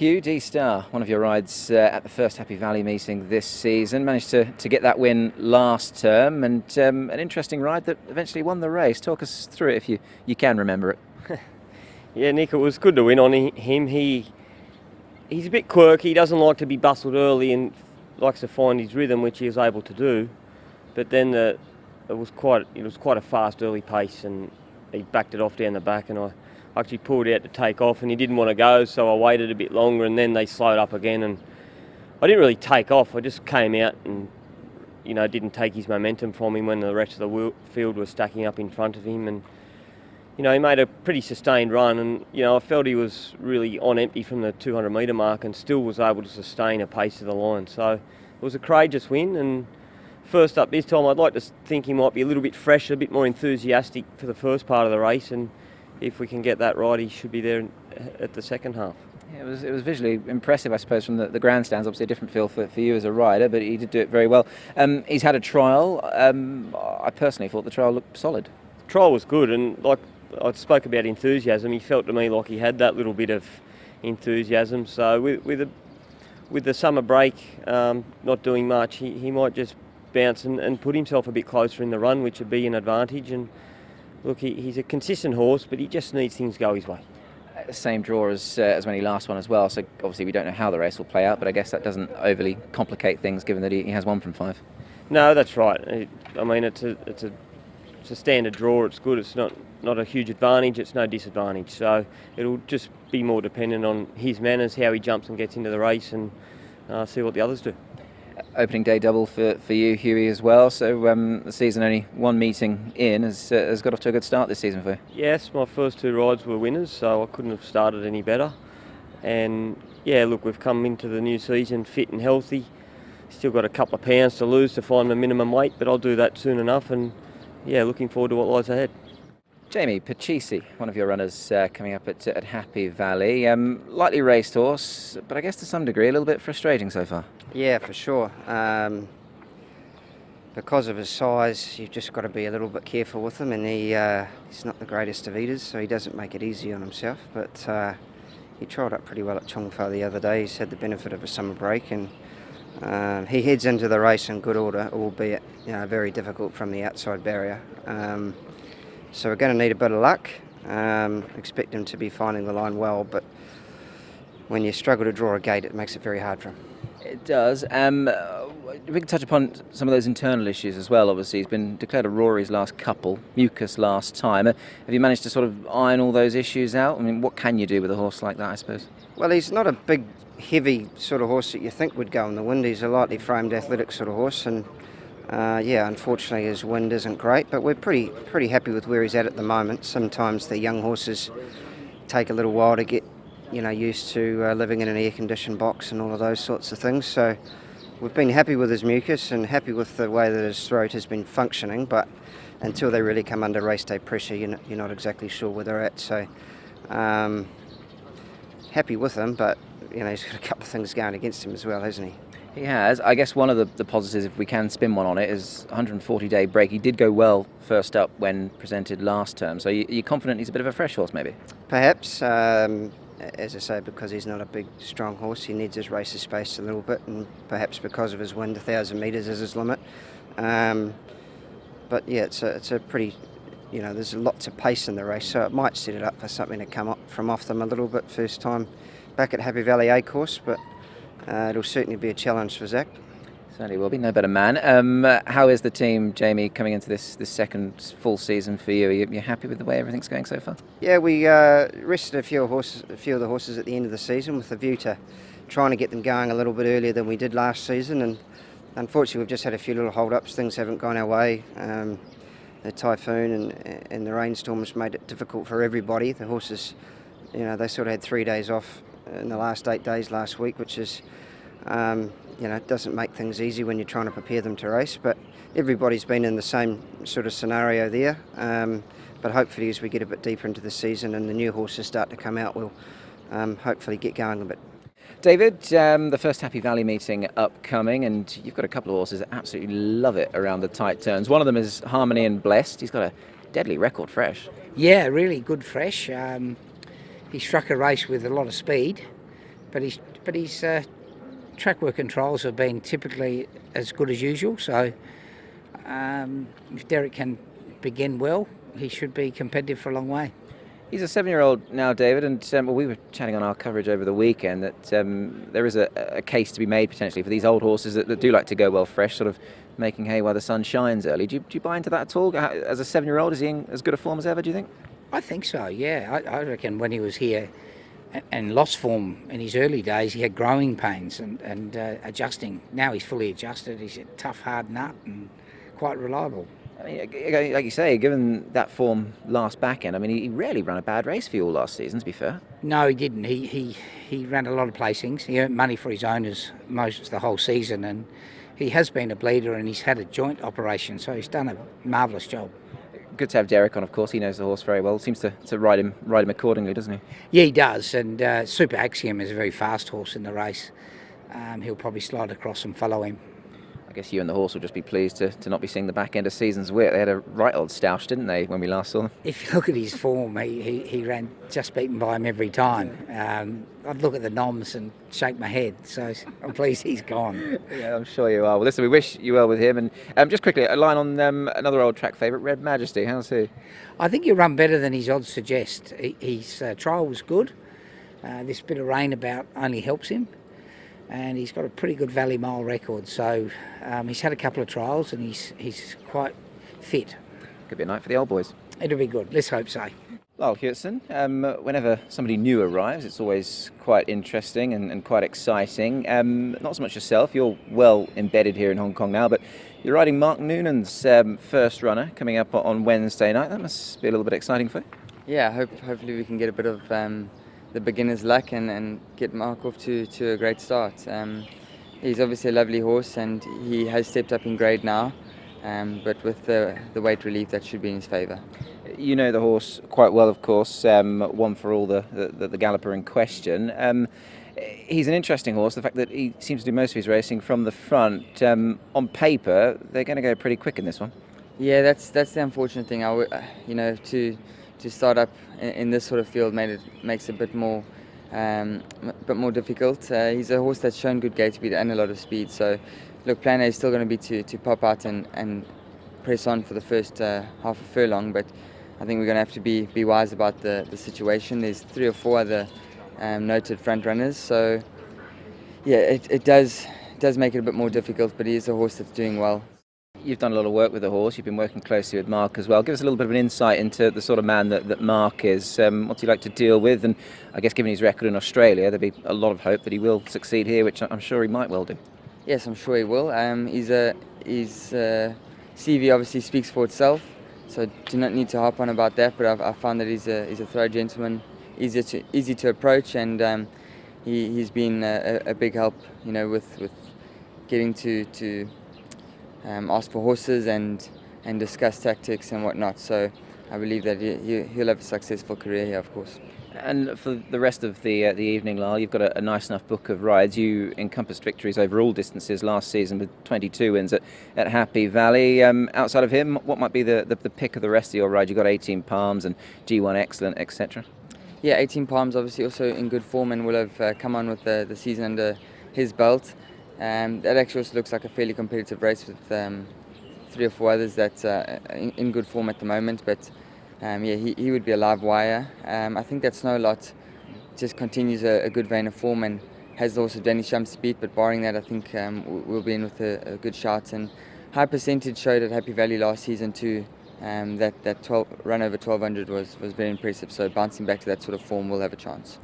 Qdstar, one of your rides at the first Happy Valley meeting this season, managed to get that win last term, and an interesting ride that eventually won the race. Talk us through it if you can remember it. Yeah, Nick, it was good to win on him. He's a bit quirky. He doesn't like to be bustled early and likes to find his rhythm, which he was able to do. But then it was quite a fast early pace, and he backed it off down the back, and I actually pulled out to take off, and he didn't want to go, so I waited a bit longer, and then they slowed up again, and I didn't really take off. I just came out and didn't take his momentum from him when the rest of the field was stacking up in front of him, and he made a pretty sustained run, and I felt he was really on empty from the 200 metre mark and still was able to sustain a pace to the line. So it was a courageous win, and first up this time I'd like to think he might be a little bit fresher, a bit more enthusiastic for the first part of the race, and if we can get that right, he should be there at the second half. Yeah, it was visually impressive, I suppose, from the grandstands. Obviously a different feel for you as a rider, but he did do it very well. He's had a trial. I personally thought the trial looked solid. The trial was good, and like I spoke about enthusiasm, he felt to me like he had that little bit of enthusiasm. So with the summer break not doing much, he might just bounce and put himself a bit closer in the run, which would be an advantage. And look, he's a consistent horse, but he just needs things to go his way. Same draw as when he last won as well, so obviously we don't know how the race will play out, but I guess that doesn't overly complicate things given that he has 1 from 5. No, that's right. I mean, it's a standard draw. It's good. It's not a huge advantage. It's no disadvantage. So it'll just be more dependent on his manners, how he jumps and gets into the race, and see what the others do. Opening day double for you, Hughie, as well. So the season only one meeting in has got off to a good start this season for you. Yes, my first 2 rides were winners, so I couldn't have started any better. And yeah, look, we've come into the new season fit and healthy. Still got a couple of pounds to lose to find my minimum weight, but I'll do that soon enough. And yeah, looking forward to what lies ahead. Jamie, PACHISI, one of your runners coming up at Happy Valley. Lightly raced horse, but I guess to some degree a little bit frustrating so far. Yeah, for sure. Because of his size, you've just got to be a little bit careful with him, and he's not the greatest of eaters, so he doesn't make it easy on himself. But he trialled up pretty well at Chongfa the other day. He's had the benefit of a summer break, and he heads into the race in good order, albeit very difficult from the outside barrier. So we're going to need a bit of luck. Expect him to be finding the line well, but when you struggle to draw a gate, it makes it very hard for him. It does. We can touch upon some of those internal issues as well. Obviously, he's been declared a Rory's last couple, mucus last time. Have you managed to sort of iron all those issues out? I mean, what can you do with a horse like that, I suppose? Well, he's not a big, heavy sort of horse that you think would go in the wind. He's a lightly framed athletic sort of horse, and unfortunately his wind isn't great, but we're pretty happy with where he's at the moment. Sometimes the young horses take a little while to get used to living in an air-conditioned box and all of those sorts of things. So we've been happy with his mucus and happy with the way that his throat has been functioning, but until they really come under race day pressure, you're not exactly sure where they're at. So happy with him, but he's got a couple of things going against him as well, hasn't he? He has. I guess one of the positives, if we can spin one on it, is 140-day break. He did go well first up when presented last term, so you're confident he's a bit of a fresh horse, maybe? Perhaps. As I say, because he's not a big, strong horse, he needs his races spaced a little bit, and perhaps because of his wind, 1,000 metres is his limit. But yeah, it's a pretty, there's lots of pace in the race, so it might set it up for something to come up from off them a little bit first time back at Happy Valley A course, but it'll certainly be a challenge for Zach. Certainly will be, no better man. How is the team, Jamie, coming into this second full season for you? Are you happy with the way everything's going so far? Yeah, we rested a few of the horses at the end of the season with a view to trying to get them going a little bit earlier than we did last season, and unfortunately we've just had a few little hold-ups. Things haven't gone our way. The typhoon and the rainstorms made it difficult for everybody. The horses, they sort of had 3 days off in the last 8 days last week, which is it doesn't make things easy when you're trying to prepare them to race, but everybody's been in the same sort of scenario there. But hopefully as we get a bit deeper into the season and the new horses start to come out, we'll hopefully get going a bit. David, the first Happy Valley meeting upcoming, and you've got a couple of horses that absolutely love it around the tight turns. One of them is Harmony and Blessed. He's got a deadly record fresh. Yeah, really good fresh. He struck a race with a lot of speed, but his track work and trials have been typically as good as usual. So if Derek can begin well, he should be competitive for a long way. He's a 7-year-old now, David, and well, we were chatting on our coverage over the weekend that there is a case to be made potentially for these old horses that do like to go well fresh, sort of making hay while the sun shines early. Do you buy into that at all? As a 7-year-old, is he in as good a form as ever, do you think? I think so, yeah. I reckon when he was here and lost form in his early days, he had growing pains and adjusting. Now he's fully adjusted. He's a tough, hard nut and quite reliable. I mean, like you say, given that form last back end, I mean, he rarely ran a bad race for you all last season, to be fair. No, he didn't. He ran a lot of placings. He earned money for his owners most the whole season, and he has been a bleeder and he's had a joint operation, so he's done a marvellous job. Good to have Derek on, of course. He knows the horse very well. Seems to ride him accordingly, doesn't he? Yeah, he does, and Super Axiom is a very fast horse in the race. He'll probably slide across and follow him. I guess you and the horse will just be pleased to not be seeing the back end of season's wit. They had a right old stoush, didn't they, when we last saw them? If you look at his form, he ran just beaten by him every time. I'd look at the noms and shake my head, so I'm pleased he's gone. Yeah, I'm sure you are. Well, listen, we wish you well with him. And just quickly, a line on another old track favourite, Red Majesty. How's he? I think he'll run better than his odds suggest. His trial was good. This bit of rain about only helps him. And he's got a pretty good Valley Mile record, so he's had a couple of trials and he's quite fit. Could be a night for the old boys. It'll be good, let's hope so. Lyle Hewitson, whenever somebody new arrives, it's always quite interesting and quite exciting. Not so much yourself, you're well embedded here in Hong Kong now, but you're riding Mark Noonan's first runner coming up on Wednesday night. That must be a little bit exciting for you. Yeah, hopefully we can get a bit of the beginner's luck and get Mark off to a great start. He's obviously a lovely horse and he has stepped up in grade now, but with the weight relief that should be in his favour. You know the horse quite well, of course, one for all the galloper in question. He's an interesting horse, the fact that he seems to do most of his racing from the front. On paper, they're going to go pretty quick in this one. Yeah, that's the unfortunate thing. To start up in this sort of field makes it a bit more difficult. He's a horse that's shown good gate speed and a lot of speed. So, look, plan A is still going to be to pop out and press on for the first half a furlong. But I think we're going to have to be wise about the situation. There's 3 or 4 other noted front runners. So, yeah, it does make it a bit more difficult. But he is a horse that's doing well. You've done a lot of work with the horse. You've been working closely with Mark as well. Give us a little bit of an insight into the sort of man that Mark is. What's he like to deal with? And I guess given his record in Australia, there'd be a lot of hope that he will succeed here, which I'm sure he might well do. Yes, I'm sure he will. His CV obviously speaks for itself, so do not need to harp on about that. But I've found that he's a thorough gentleman, easy to approach, and he's been a big help, with getting to ask for horses and discuss tactics and whatnot. So I believe that he'll have a successful career here, of course. And for the rest of the evening, Lyle, you've got a nice enough book of rides. You encompassed victories over all distances last season with 22 wins at Happy Valley. Outside of him, what might be the pick of the rest of your ride? You've got 18 Palms and G1 Excellent, etc. Yeah, 18 Palms obviously also in good form and will have come on with the season under his belt. That actually also looks like a fairly competitive race with 3 or 4 others that in good form at the moment. But he would be a live wire. I think that Snow Lot just continues a good vein of form and has the horse of Danny Shum's speed. But barring that, I think we'll be in with a good shot. And high percentage showed at Happy Valley last season too. That run over 1200 was very impressive. So bouncing back to that sort of form, we'll have a chance.